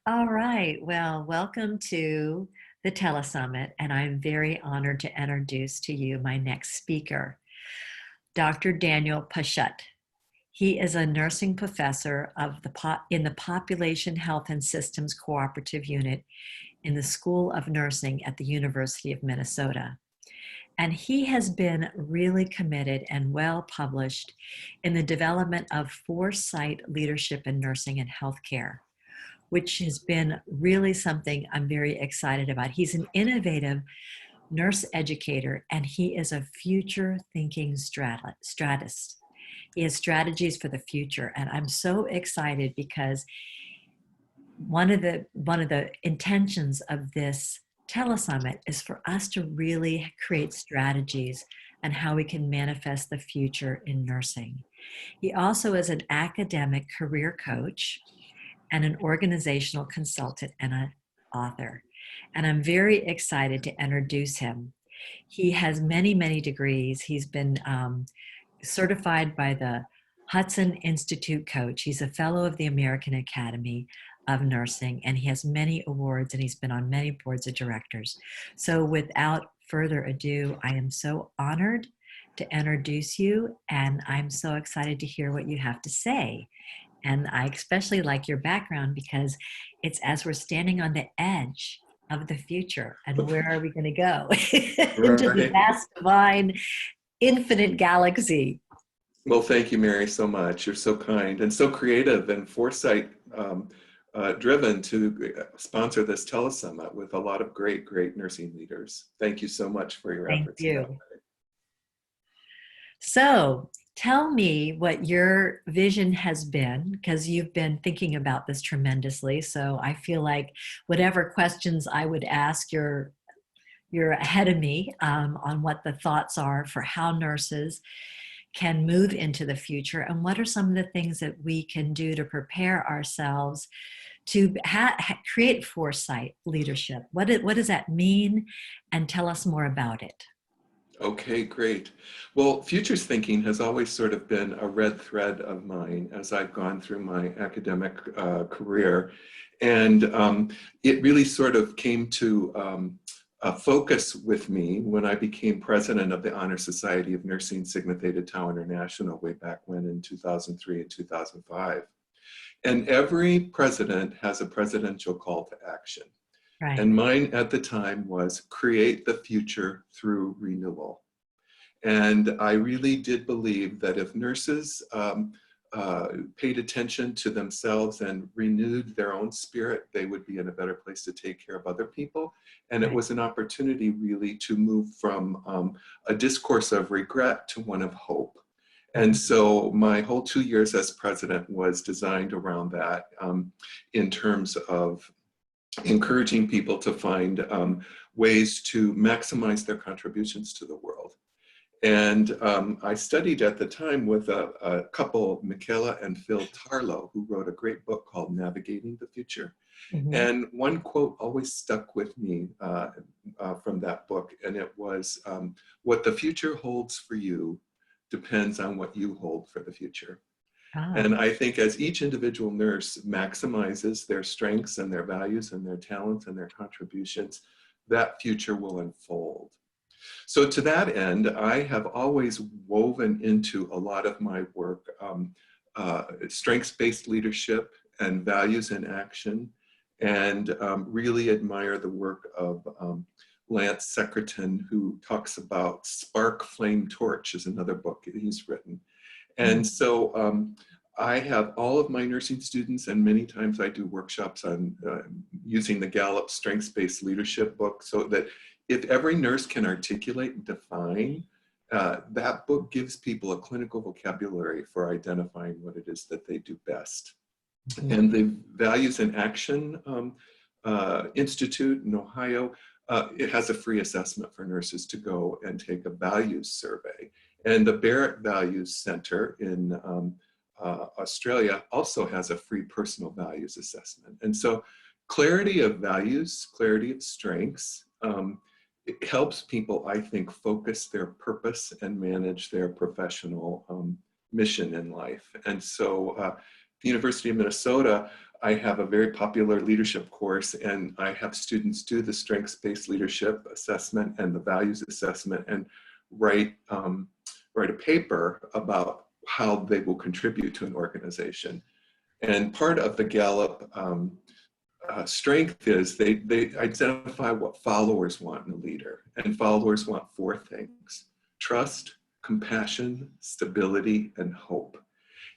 All right. Well, welcome to the Telesummit, and I'm very honored to introduce to you my next speaker, Dr. Daniel Pesut. He is a nursing professor in the Population Health and Systems Cooperative Unit in the School of Nursing at the University of Minnesota. And he has been really committed and well published in the development of Foresight leadership in nursing and healthcare, which has been really something I'm very excited about. He's an innovative nurse educator, and he is a future thinking strategist. He has strategies for the future, and I'm so excited because one of the intentions of this telesummit is for us to really create strategies on how we can manifest the future in nursing. He also is an academic career coach and an organizational consultant and an author. And I'm very excited to introduce him. He has many, many degrees. He's been certified by the Hudson Institute Coach. He's a fellow of the American Academy of Nursing, and he has many awards, and he's been on many boards of directors. So without further ado, I am so honored to introduce you, and I'm so excited to hear what you have to say. And I especially like your background because it's as we're standing on the edge of the future, and where are we going to go? Into the Right. vast, divine, infinite galaxy. Well, thank you, Mary, so much. You're so kind and so creative and foresight driven to sponsor this telesummit with a lot of great, great nursing leaders. Thank you so much for your Thank efforts in that you. way. So tell me what your vision has been, because you've been thinking about this tremendously. So I feel like whatever questions I would ask, you're ahead of me on what the thoughts are for how nurses can move into the future, and what are some of the things that we can do to prepare ourselves to create foresight leadership. What does that mean? And tell us more about it. Okay, great. Well, futures thinking has always sort of been a red thread of mine as I've gone through my academic career. And it really sort of came to focus with me when I became president of the Honor Society of Nursing Sigma Theta Tau International way back when in 2003 and 2005. And every president has a presidential call to action. Right. And mine at the time was create the future through renewal. And I really did believe that if nurses paid attention to themselves and renewed their own spirit, they would be in a better place to take care of other people. And it Right. was an opportunity really to move from a discourse of regret to one of hope. And so my whole 2 years as president was designed around that in terms of encouraging people to find ways to maximize their contributions to the world. And I studied at the time with a couple, Michaela and Phil Tarlow, who wrote a great book called Navigating the Future. Mhm. And one quote always stuck with me from that book, and it was, what the future holds for you depends on what you hold for the future. Ah, And I think as each individual nurse maximizes their strengths and their values and their talents and their contributions, that future will unfold. So to that end, I have always woven into a lot of my work strengths-based leadership and values in action, and really admire the work of Lance Secretan, who talks about Spark Flame Torch is another book he's written. mm, And so I have all of my nursing students, and many times I do workshops on using the Gallup Strengths-Based Leadership book, so that if every nurse can articulate and define, that book gives people a clinical vocabulary for identifying what it is that they do best. mhm. And the Values in Action Institute in Ohio, it has a free assessment for nurses to go and take a values survey. And the Barrett Values Center in Australia also has a free personal values assessment. And so clarity of values, clarity of strengths, it helps people, I think, focus their purpose and manage their professional mission in life. And so the University of Minnesota I have a very popular leadership course, and I have students do the strengths-based leadership assessment and the values assessment and write a paper about how they will contribute to an organization. And part of the Gallup strength is they identify what followers want in a leader. And followers want four things: trust, compassion, stability, and hope.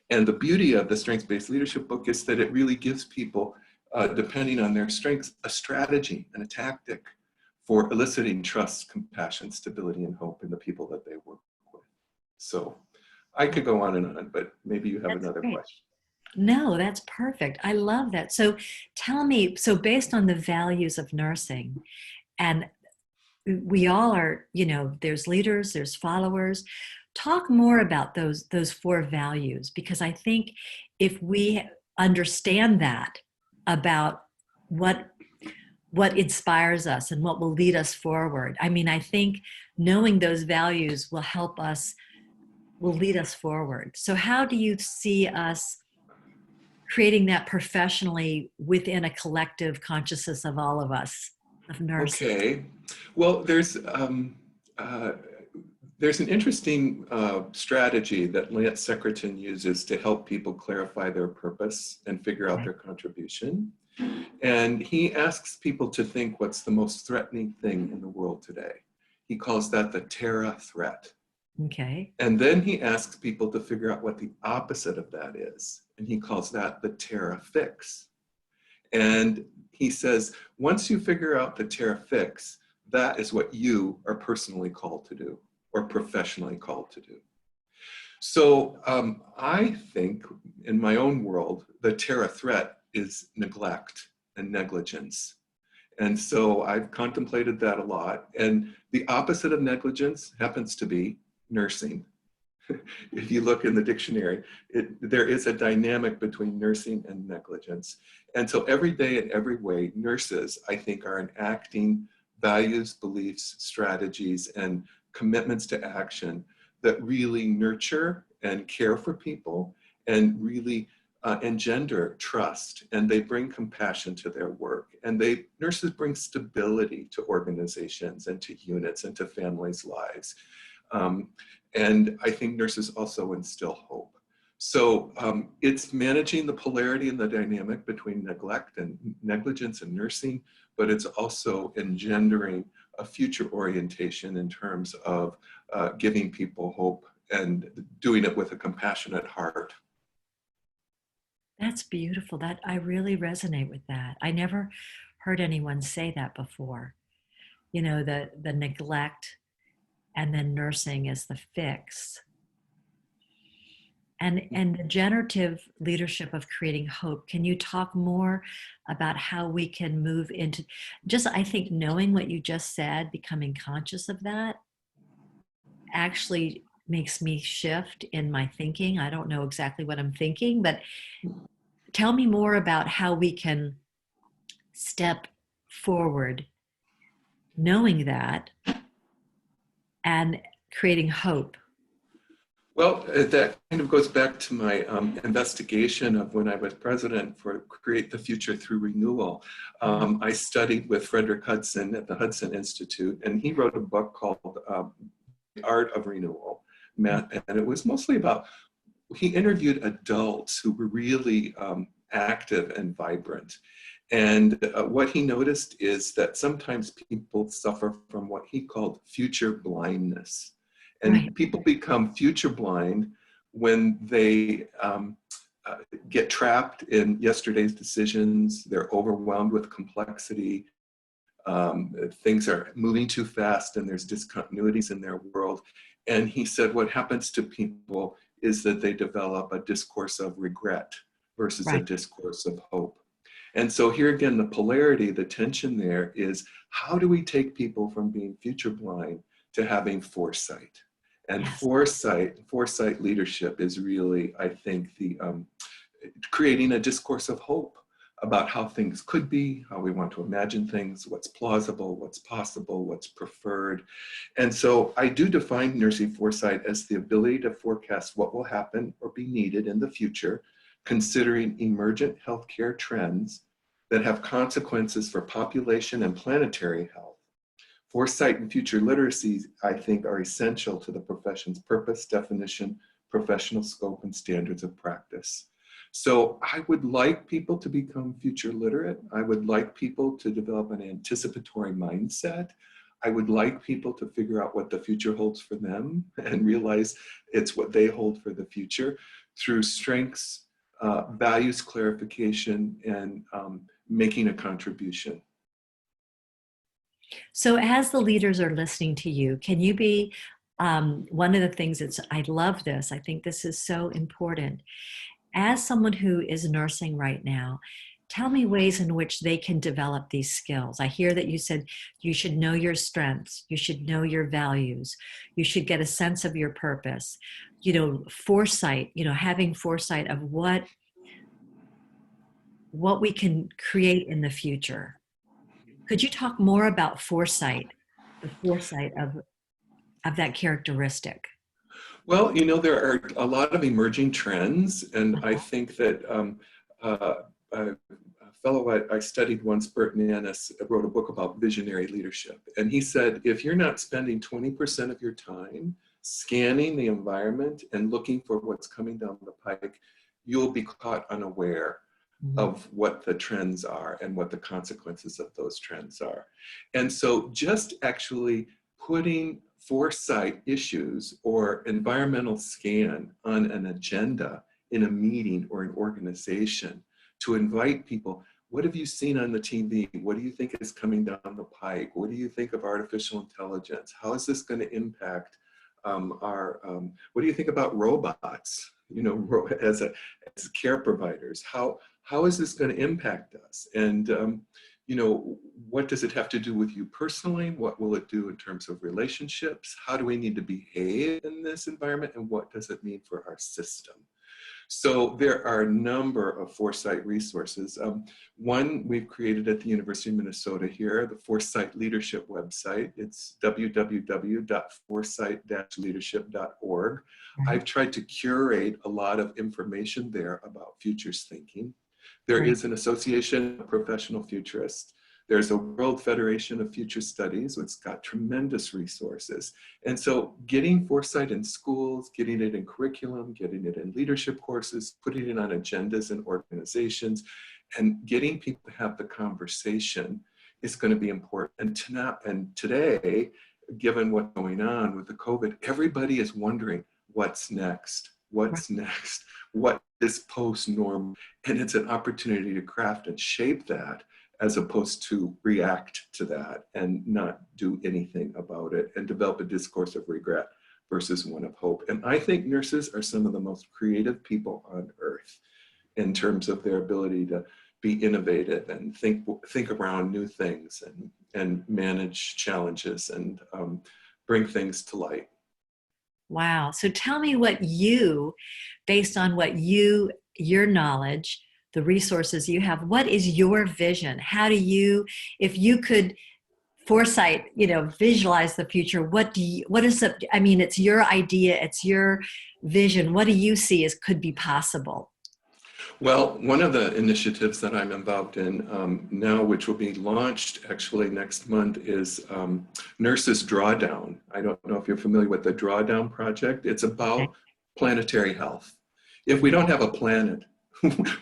And the beauty of the strengths-based leadership book is that it really gives people, depending on their strengths, a strategy and a tactic for eliciting trust, compassion, stability, and hope in the people that they work with. So I could go on, but maybe you have That's another great. question. No, that's perfect. I love that. So tell me, so based on the values of nursing, and we all are, you know, there's leaders, there's followers. Talk more about those four values, because I think if we understand that about what inspires us and what will lead us forward. I mean, I think knowing those values will help us, will lead us forward. So how do you see us creating that professionally within a collective consciousness of all of us, of nurses? Okay, well, there's an interesting strategy that Lance Secretan uses to help people clarify their purpose and figure out Okay. their contribution. And he asks people to think, what's the most threatening thing in the world today? He calls that the terra threat. Okay. And then he asks people to figure out what the opposite of that is. And he calls that the terra fix. And he says, once you figure out the terra fix, that is what you are personally called to do or professionally called to do. So I think in my own world, the terra threat is neglect and negligence. And so I've contemplated that a lot. And the opposite of negligence happens to be nursing. If you look in the dictionary, there is a dynamic between nursing and negligence. And so every day in every way, nurses, I think, are enacting values, beliefs, strategies, and commitments to action that really nurture and care for people and really engender trust, and they bring compassion to their work. And nurses bring stability to organizations and to units and to families' lives. And I think nurses also instill hope. So it's managing the polarity and the dynamic between neglect and negligence and nursing, but it's also engendering a future orientation in terms of giving people hope and doing it with a compassionate heart. That's beautiful. That I really resonate with that. I never heard anyone say that before. You know, the neglect and then nursing is the fix. And the generative leadership of creating hope. Can you talk more about how we can move into just, I think, knowing what you just said, becoming conscious of that actually makes me shift in my thinking. I don't know exactly what I'm thinking, but tell me more about how we can step forward knowing that and creating hope. Well, that kind of goes back to my investigation of when I was president for Create the Future Through Renewal. I studied with Frederick Hudson at the Hudson Institute, and he wrote a book called The Art of Renewal. And it was mostly about, he interviewed adults who were really active and vibrant. And what he noticed is that sometimes people suffer from what he called future blindness. And Right. people become future blind when they get trapped in yesterday's decisions. They're overwhelmed with complexity. Things are moving too fast and there's discontinuities in their world. And he said what happens to people is that they develop a discourse of regret versus a Right. discourse of hope. And so here again, the polarity, the tension there is, how do we take people from being future blind to having foresight? And Yes. foresight leadership is really, I think, the creating a discourse of hope about how things could be, how we want to imagine things, what's plausible, what's possible, what's preferred. And so I do define nursing foresight as the ability to forecast what will happen or be needed in the future considering emergent healthcare trends that have consequences for population and planetary health. Foresight and future literacy, I think, are essential to the profession's purpose, definition, professional scope, and standards of practice. So I would like people to become future literate. I would like people to develop an anticipatory mindset. I would like people to figure out what the future holds for them and realize it's what they hold for the future through strengths, values clarification, and making a contribution. So as the leaders are listening to you, can you be, one of the things that's, I love this, I think this is so important. As someone who is nursing right now, tell me ways in which they can develop these skills. I hear that you said you should know your strengths, you should know your values, you should get a sense of your purpose, foresight, having foresight of what we can create in the future. Could you talk more about foresight, the foresight of that characteristic? Well, there are a lot of emerging trends, and I think that a fellow I studied once, Bert Nannis, wrote a book about visionary leadership. And he said, if you're not spending 20% of your time scanning the environment and looking for what's coming down the pike, you'll be caught unaware of what the trends are and what the consequences of those trends are. And so just actually putting foresight issues or environmental scan on an agenda in a meeting or an organization to invite people, what have you seen on the TV? What do you think is coming down the pike? What do you think of artificial intelligence? How is this going to impact what do you think about robots, as care providers? How is this going to impact us? And, what does it have to do with you personally? What will it do in terms of relationships? How do we need to behave in this environment? And what does it mean for our system? So there are a number of foresight resources. One we've created at the University of Minnesota here, the Foresight Leadership website. It's www.foresight-leadership.org. I've tried to curate a lot of information there about futures thinking. There is an association of professional futurists. There's a World Federation of Future Studies, which has got tremendous resources. And so getting foresight in schools, getting it in curriculum, getting it in leadership courses, putting it on agendas in organizations, and getting people to have the conversation is going to be important. And today, given what's going on with the COVID, everybody is wondering what's next. What's next? What is post-normal? And it's an opportunity to craft and shape that as opposed to react to that and not do anything about it and develop a discourse of regret versus one of hope. And I think nurses are some of the most creative people on earth in terms of their ability to be innovative and think around new things and manage challenges and bring things to light. Wow. So tell me what based on what your knowledge, the resources you have, what is your vision? How do you, if you could foresight, visualize the future, it's your idea, it's your vision. What do you see as could be possible? Well, one of the initiatives that I'm involved in now, which will be launched actually next month, is Nurses Drawdown. I don't know if you're familiar with the Drawdown Project. It's about planetary health. If we don't have a planet,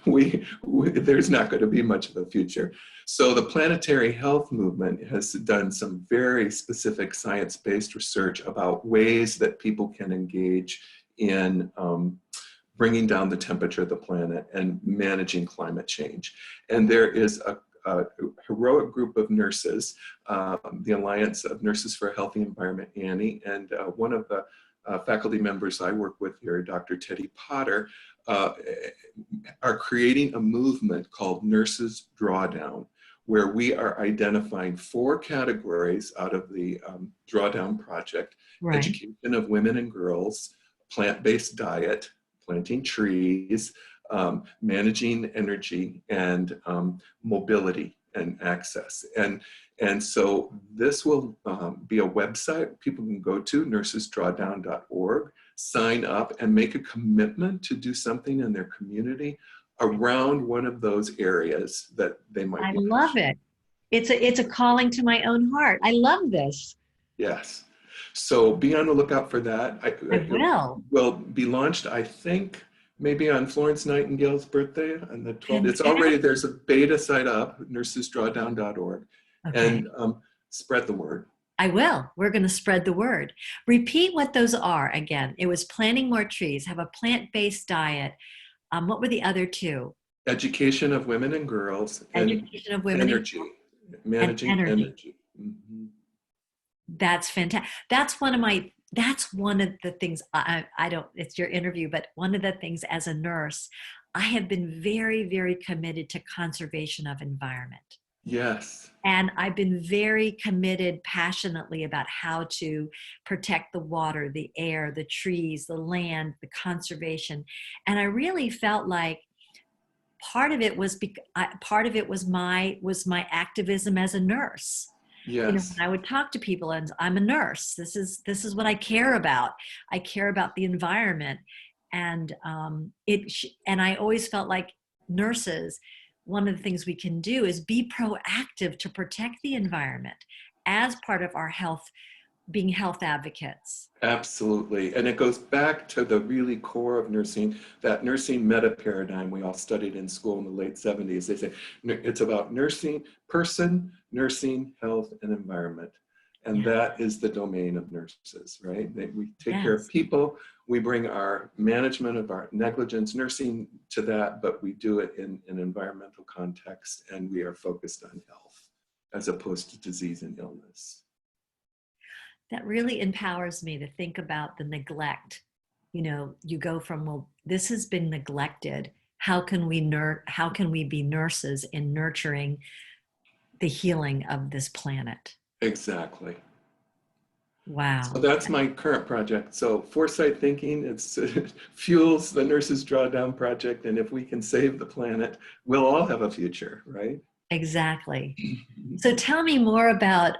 there's not going to be much of a future. So the planetary health movement has done some very specific science-based research about ways that people can engage in bringing down the temperature of the planet and managing climate change. And there is a heroic group of nurses, the Alliance of Nurses for a Healthy Environment, ANNE, and one of the faculty members I work with here, Dr. Teddy Potter, are creating a movement called Nurses Drawdown, where we are identifying 4 categories out of the Drawdown Project: education of women and girls, plant-based diet, planting trees, managing energy, and mobility and access. And so this will be a website people can go to, nursesdrawdown.org. sign up and make a commitment to do something in their community around one of those areas that they might I be love passionate. it. It's a calling to my own heart. I love this. Yes. So be on the lookout for that. I It will. will be launched, I think, maybe on Florence Nightingale's birthday on the 12th. It's already, Fantastic. there's a beta site up, nursesdrawdown.org, Okay. and spread the word. I will. We're going to spread the word. Repeat what those are again. It was planting more trees, have a plant-based diet. What were the other two? Education of women and girls, and Education of women energy, and managing energy. energy. Mhm. That's fantastic. That's one of the things I don't, it's your interview, but one of the things as a nurse, I have been very, very committed to conservation of environment. Yes. And I've been very committed passionately about how to protect the water, the air, the trees, the land, the conservation. And I really felt like part of it was my activism as a nurse. You know, when Yes. I would talk to people, and I'm a nurse, this is what I care about. I care about the environment. And and I always felt like nurses, one of the things we can do is be proactive to protect the environment as part of our health, being health advocates. Absolutely. And it goes back to the really core of nursing, that nursing meta paradigm we all studied in school in the late 70s. They say it's about nursing, person, nursing, health, and environment. And Yeah. that is the domain of nurses, right? We take care of Yes. people, we bring our management of our negligence nursing to that, but we do it in an environmental context, and we are focused on health as opposed to disease and illness. That really empowers me to think about the neglect. You know, you go from, well, this has been neglected. How can we be nurses in nurturing the healing of this planet? Exactly. So Wow. that's my current project. So Foresight thinking, it's fuels the Nurses Drawdown project. And if we can save the planet, we'll all have a future, right? Exactly. So tell me more about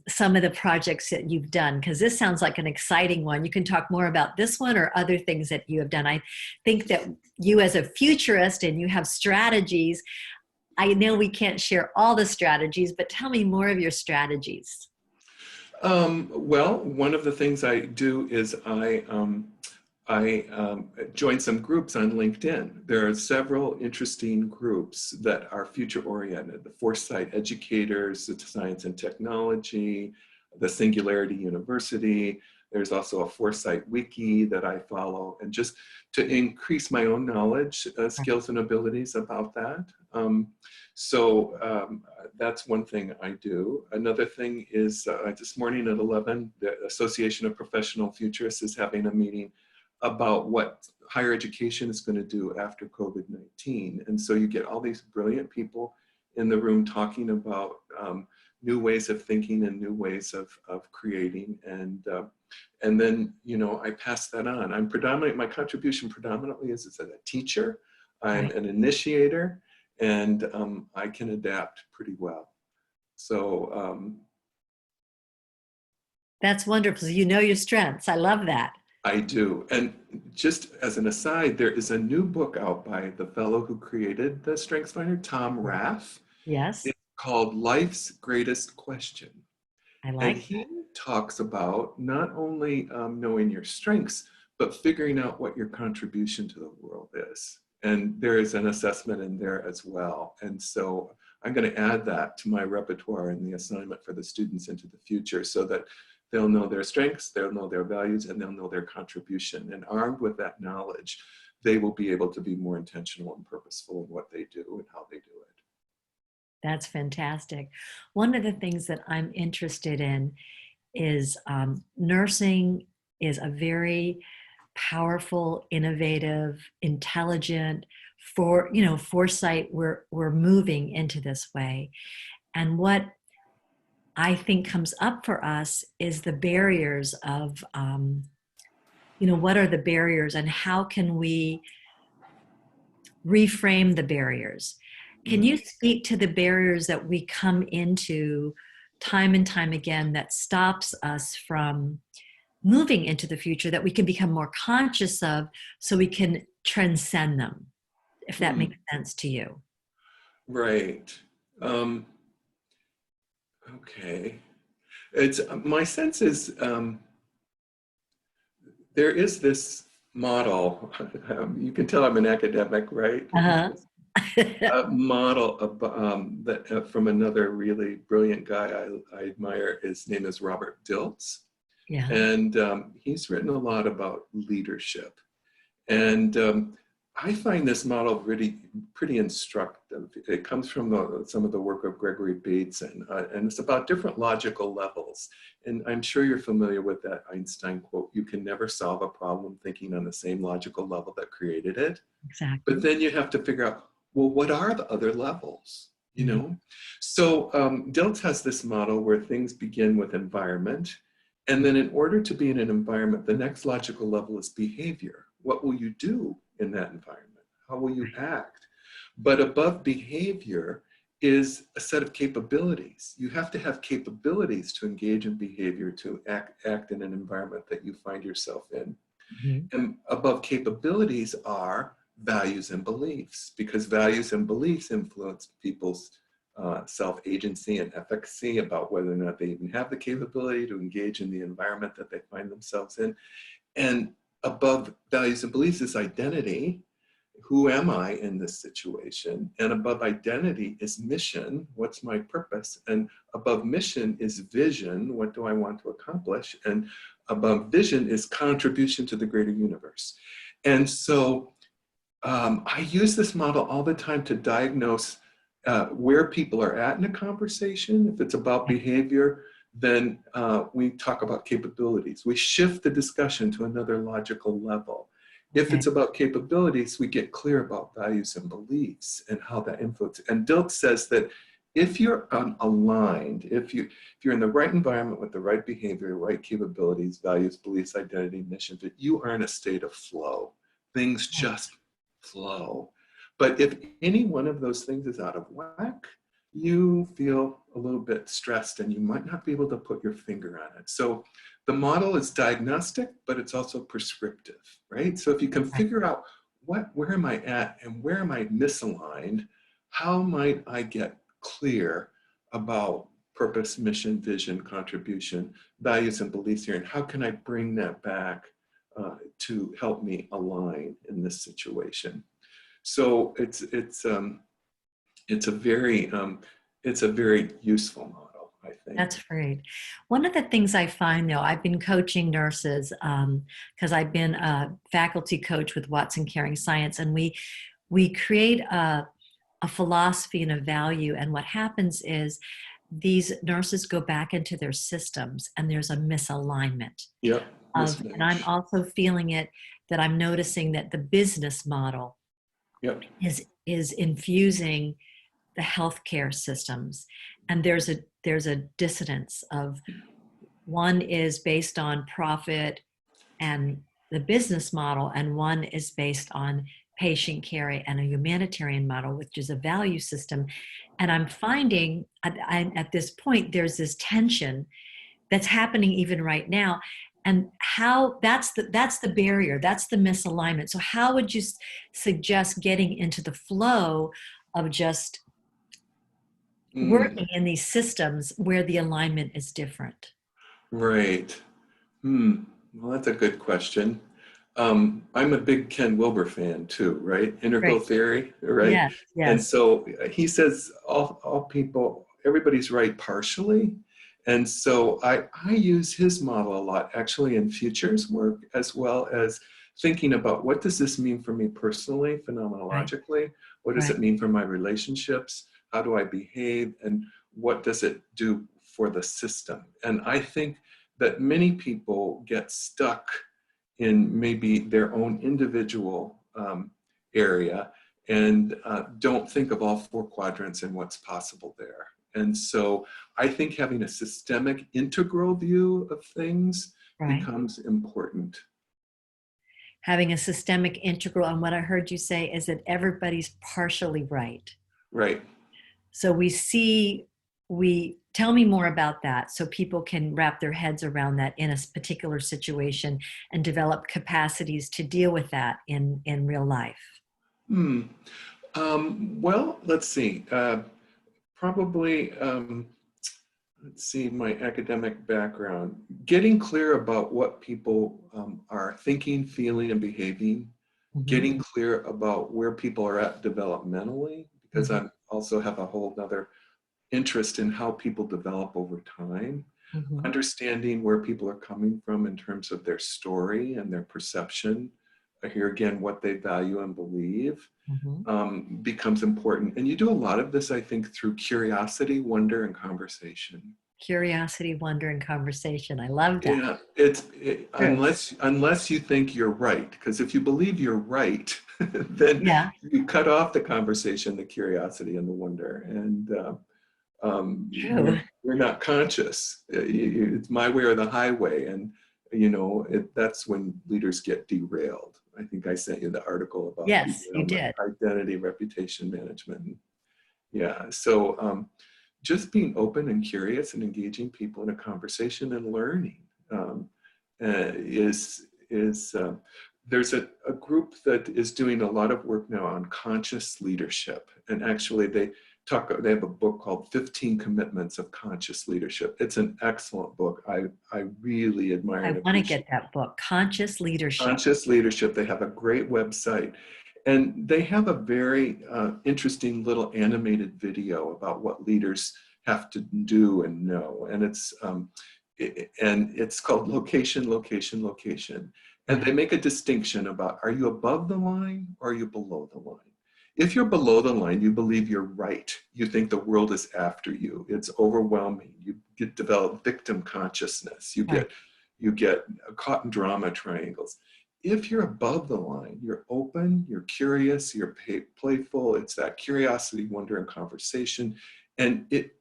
some of the projects that you've done, because this sounds like an exciting one. You can talk more about this one or other things that you have done. I think that you, as a futurist, and you have strategies. I know we can't share all the strategies, but tell me more of your strategies. Well, one of the things I do is I joined some groups on LinkedIn. There are several interesting groups that are future oriented: the Foresight Educators, the Science and Technology, the Singularity University. There's also a Foresight Wiki that I follow, and just to increase my own knowledge, skills, and abilities about that. That's one thing I do. Another thing is this morning at 11, the Association of Professional Futurists is having a meeting about what higher education is going to do after COVID-19. And so you get all these brilliant people in the room talking about new ways of thinking and new ways of creating. And then, you know, I pass that on. My contribution predominantly is as a teacher. I'm Right. an initiator, and I can adapt pretty well. So That's wonderful. So you know your strengths. I love that. I do. And just as an aside, there is a new book out by the fellow who created the StrengthsFinder, Tom Rath. Yes, It's called Life's Greatest Question. I And like he that. talks about not only knowing your strengths, but figuring out what your contribution to the world is. And there is an assessment in there as well. And so I'm going to add that to my repertoire and the assignment for the students into the future, so that they'll know their strengths, they'll know their values, and they'll know their contribution. And armed with that knowledge, they will be able to be more intentional and purposeful in what they do and how they do it. That's fantastic. One of the things that I'm interested in is nursing is a very powerful, innovative, intelligent, foresight. We're moving into this way. And what I think comes up for us is the barriers of, what are the barriers and how can we reframe the barriers? Can Mm. you speak to the barriers that we come into time and time again that stops us from moving into the future that we can become more conscious of so we can transcend them, if that Hmm. makes sense to you. Right. Um, okay. It's my sense is there is this model. You can tell I'm an academic, right? Uh-huh. A model of, that from another really brilliant guy I admire. His name is Robert Dilts, Yeah. and he's written a lot about leadership. And I find this model really pretty instructive. It comes from some of the work of Gregory Bateson, and it's about different logical levels. And I'm sure you're familiar with that Einstein quote, "You can never solve a problem thinking on the same logical level that created it." But Exactly. then you have to figure out, well, what are the other levels? You Mhm. know? So Dilts has this model where things begin with environment. And then in order to be in an environment, the next logical level is behavior. What will you do in that environment? How will you act? But above behavior is a set of capabilities. You have to have capabilities to engage in behavior, to act in an environment that you find yourself in. Mhm. And above capabilities are values and beliefs, because values and beliefs influence people's self-agency and efficacy about whether or not they even have the capability to engage in the environment that they find themselves in. And above values and beliefs is identity. Who am I in this situation? And above identity is mission. What's my purpose? And above mission is vision. What do I want to accomplish? And above vision is contribution to the greater universe. And so I use this model all the time to diagnose where people are at in a conversation. If it's about behavior, then we talk about capabilities. We shift the discussion to another logical level. If Okay. it's about capabilities, we get clear about values and beliefs and how that influences. And Dilts says that if you're aligned, if you're in the right environment with the right behavior, right capabilities, values, beliefs, identity, mission, that you are in a state of flow. Things just flow. But if any one of those things is out of whack, you feel a little bit stressed and you might not be able to put your finger on it. So the model is diagnostic, but it's also prescriptive, right? So if you can Right. figure out where am I at and where am I misaligned, how might I get clear about purpose, mission, vision, contribution, values, and beliefs here, and how can I bring that back to help me align in this situation? So it's a very it's a very useful model, I think. That's great. One of the things I find, though, I've been coaching nurses because I've been a faculty coach with Watson Caring Science, and we create a philosophy and a value. And what happens is these nurses go back into their systems, and there's a misalignment Yep, and I'm mismatch. also feeling it that I'm noticing that the business model Yep. is infusing the healthcare systems, and there's a dissonance of one is based on profit and the business model, and one is based on patient care and a humanitarian model, which is a value system. And I'm finding at this point there's this tension that's happening even right now. And how that's the barrier, that's the misalignment. So how would you suggest getting into the flow of just Mm, working in these systems where the alignment is different? right. Well, that's a good question. I'm a big Ken Wilber fan too, right? Integral Great. theory, right? Yes, And yes. so he says all people, everybody's right partially. And so I use his model a lot actually in futures work, as well as thinking about what does this mean for me personally, Right, phenomenologically? What does right. it mean for my relationships? How do I behave? And what does it do for the system? And I think that many people get stuck in maybe their own individual area and don't think of all four quadrants and what's possible there. And so I think having a systemic integral view of things Right. becomes important. Having a systemic integral, and what I heard you say is that everybody's partially right. Right. So we see we Tell me more about that so people can wrap their heads around that in a particular situation and develop capacities to deal with that in real life. Hmm. Well, let's see. Probably, let's see, my academic background. Getting clear about what people are thinking, feeling, and behaving. Hmm. Getting clear about where people are at developmentally, because Hmm. I also have a whole other interest in how people develop over time. Hmm. Understanding where people are coming from in terms of their story and their perception. Here again, what they value and believe Hmm. becomes important. And you do a lot of this, I think, through curiosity, wonder, and conversation. Curiosity, wonder, and conversation. I love that. Yeah, True. unless you think you're right, because if you believe you're right, then Yeah. you cut off the conversation, the curiosity, and the wonder, and True. you're not conscious. It's my way or the highway, and that's when leaders get derailed. I think I sent you the article about Yes, you derailment, did. identity, reputation management. Yeah, so just being open and curious and engaging people in a conversation and learning um, is there's a group that is doing a lot of work now on conscious leadership, and actually they have a book called 15 Commitments of Conscious Leadership. It's an excellent book. I really admire I and want to appreciate get that book, Conscious Leadership. Conscious Leadership. They have a great website. And they have a very interesting little animated video about what leaders have to do and know. And it's called Location, Location, Location. And Yeah. they make a distinction about, are you above the line or are you below the line? If you're below the line, you believe you're right. You think the world is after you. It's overwhelming. You develop victim consciousness. Right. You get caught in drama triangles. If you're above the line, you're open, you're curious, you're playful. It's that curiosity, wonder, and conversation, and it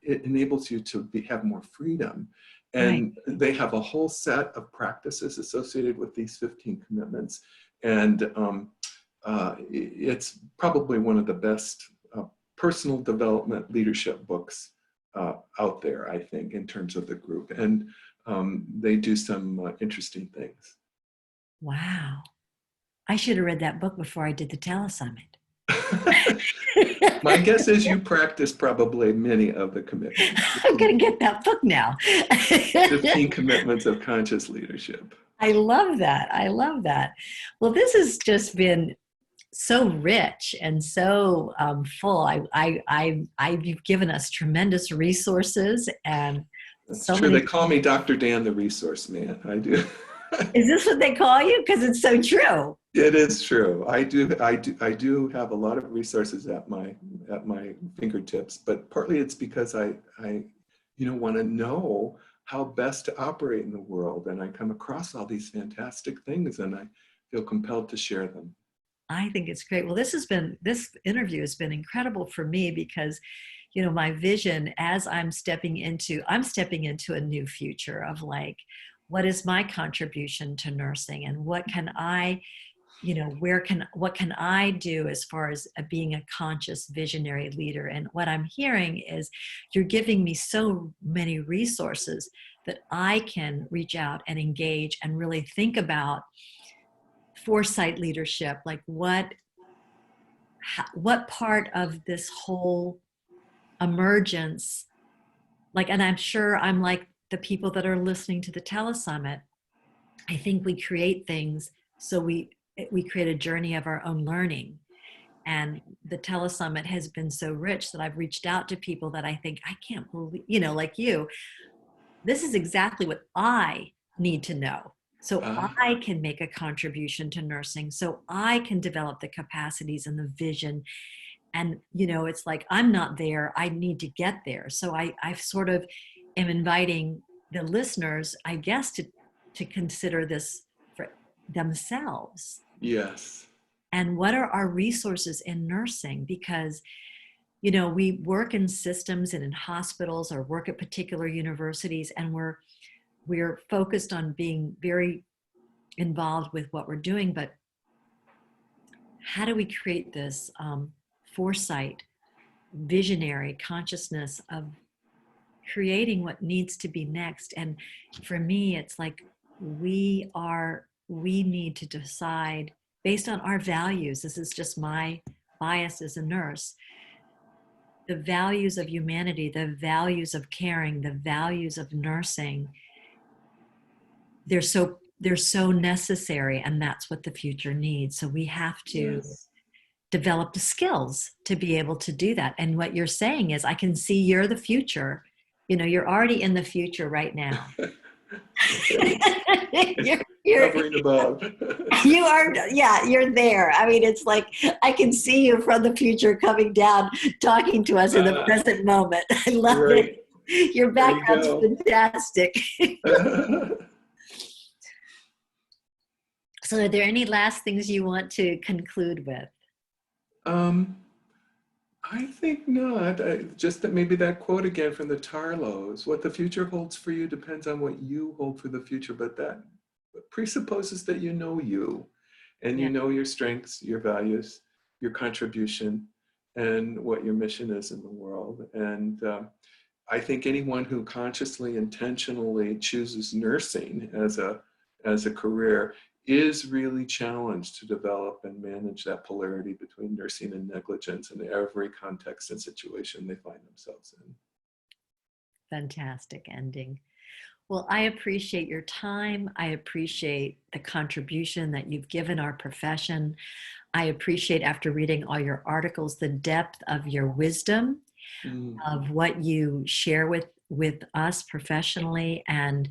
enables you to have more freedom. Right. And they have a whole set of practices associated with these 15 commitments, and it's probably one of the best personal development leadership books out there, I think, in terms of the group. And they do some interesting things. Wow. I should have read that book before I did the telesummit. My guess is you practice probably many of the commitments. I'm going to get that book now. 15 commitments of conscious leadership. I love that. I love that. Well, this has just been so rich and so full. You've given us tremendous resources and That's so true. They many. call me Dr. Dan, the resource man. I do. Is this what they call you? Because it's so true. It is true. I do have a lot of resources at my fingertips, but partly it's because I want to know how best to operate in the world, and I come across all these fantastic things, and I feel compelled to share them. I think it's great. Well, this interview has been incredible for me because, my vision as I'm stepping into a new future of like, what is my contribution to nursing and what can I, what can I do as far as being a conscious visionary leader? And what I'm hearing is you're giving me so many resources that I can reach out and engage and really think about foresight leadership, like what part of this whole emergence, like, and I'm sure I'm like the people that are listening to the telesummit. I think we create things so we create a journey of our own learning. And the telesummit has been so rich that I've reached out to people that I think I can't believe, like you, this is exactly what I need to know. So Uh, I can make a contribution to nursing. So I can develop the capacities and the vision. And, it's like, I'm not there. I need to get there. So I sort of am inviting the listeners, I guess, to consider this for themselves. yes. And what are our resources in nursing? Because we work in systems and in hospitals or work at particular universities, and we're focused on being very involved with what we're doing, but how do we create this foresight, visionary consciousness of creating what needs to be next. And for me, it's like we need to decide based on our values. This is just my bias as a nurse. The values of humanity, the values of caring, the values of nursing, they're so necessary, and that's what the future needs. So we have to Yes. develop the skills to be able to do that. And what you're saying is, I can see you're the future. You know, you're already in the future right now. Okay. you're, Hovering above. you are, yeah, you're there. I mean, it's like I can see you from the future coming down, talking to us in the present moment. I love Right. it. Your There you background's go. fantastic. So are there any last things you want to conclude with? um, I think not. Just that maybe that quote again from the Tarlows, what the future holds for you depends on what you hold for the future, but that presupposes that you know you, and Yeah. you know your strengths, your values, your contribution, and what your mission is in the world. And I think anyone who consciously, intentionally chooses nursing as a career is really challenged to develop and manage that polarity between nursing and negligence in every context and situation they find themselves in. Fantastic ending. Well, I appreciate your time. I appreciate the contribution that you've given our profession. I appreciate, after reading all your articles, the depth of your wisdom, Mm. of what you share with us professionally and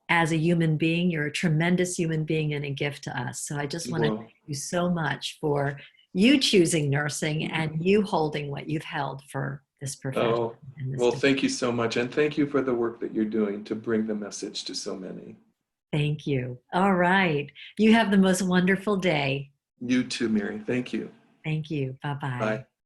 as a human being. You're a tremendous human being and a gift to us. So I just want to thank Well, you so much for you choosing nursing and you holding what you've held for this profession oh, and this. well, thank you so much. And thank you for the work that you're doing to bring the message to so many. Thank you. All right. You have the most wonderful day. You too, Mary. Thank you. Thank you. Bye. Bye-bye.